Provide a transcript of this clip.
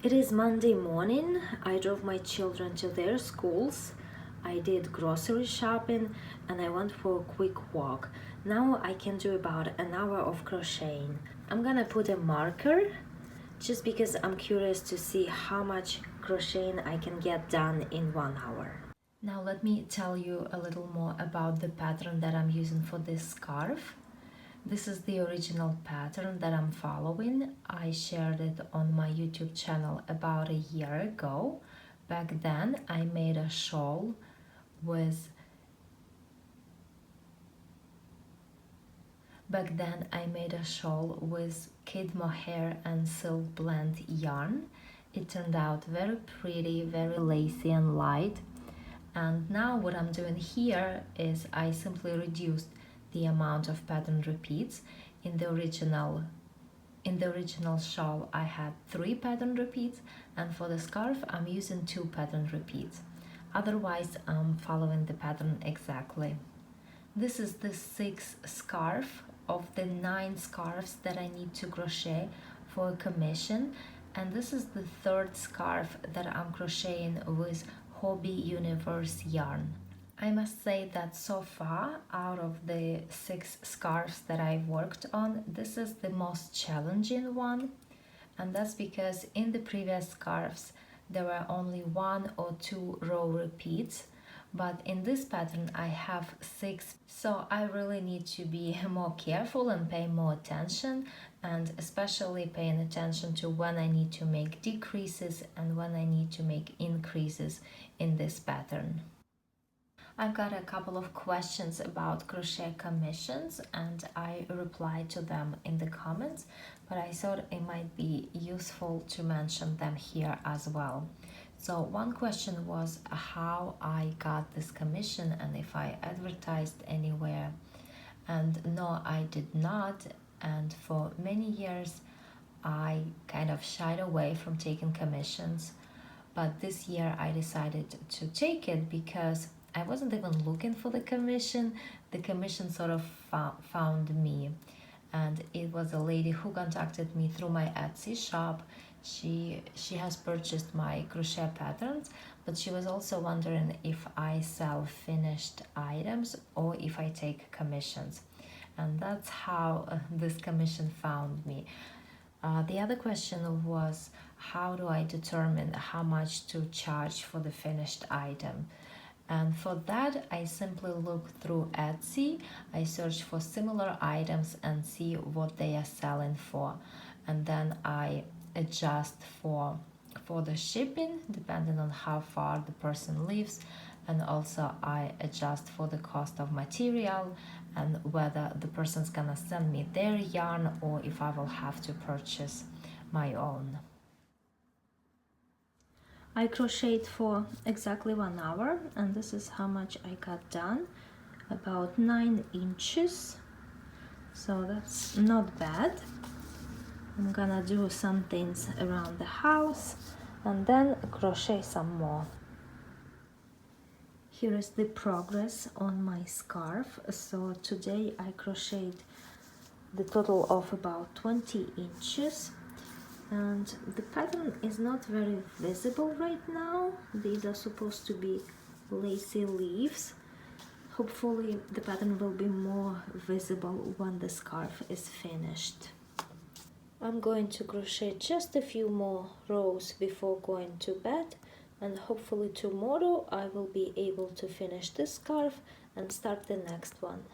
It is Monday morning. I drove my children to their schools. I did grocery shopping and I went for a quick walk. Now I can do about an hour of crocheting. I'm gonna put a marker just because I'm curious to see how much crocheting I can get done in 1 hour. Now let me tell you a little more about the pattern that I'm using for this scarf. This is the original pattern that I'm following. I shared it on my YouTube channel about a year ago. Back then I made a shawl with kid mohair and silk blend yarn. It turned out very pretty, very lacy and light. And now what I'm doing here is I simply reduced the amount of pattern repeats. In the original shawl I had 3 pattern repeats, and for the scarf I'm using 2 pattern repeats. Otherwise I'm following the pattern exactly. This is the 6th scarf of the 9 scarves that I need to crochet for a commission, and this is the 3rd scarf that I'm crocheting with Hobbii Universe yarn. I must say that so far, out of the 6 scarves that I've worked on, this is the most challenging one. And that's because in the previous scarves, there were only 1 or 2 row repeats. But in this pattern, I have 6. So I really need to be more careful and pay more attention, and especially paying attention to when I need to make decreases and when I need to make increases in this pattern. I've got a couple of questions about crochet commissions and I replied to them in the comments, but I thought it might be useful to mention them here as well. So one question was how I got this commission and if I advertised anywhere. And no, I did not. And for many years I kind of shied away from taking commissions. But this year I decided to take it because I wasn't even looking for the commission. The commission sort of found me. And it was a lady who contacted me through my Etsy shop. She has purchased my crochet patterns, but she was also wondering if I sell finished items or if I take commissions. And that's how this commission found me. The other question was, how do I determine how much to charge for the finished item? And for that, I simply look through Etsy. I search for similar items and see what they are selling for. And then I adjust for the shipping, depending on how far the person lives. And also I adjust for the cost of material and whether the person's gonna send me their yarn or if I will have to purchase my own. I crocheted for exactly 1 hour and this is how much I got done, about 9 inches, so that's not bad. I'm gonna do some things around the house and then crochet some more. Here is the progress on my scarf. So today I crocheted the total of about 20 inches. And the pattern is not very visible right now. These are supposed to be lacy leaves. Hopefully the pattern will be more visible when the scarf is finished. I'm going to crochet just a few more rows before going to bed, and hopefully tomorrow I will be able to finish this scarf and start the next one.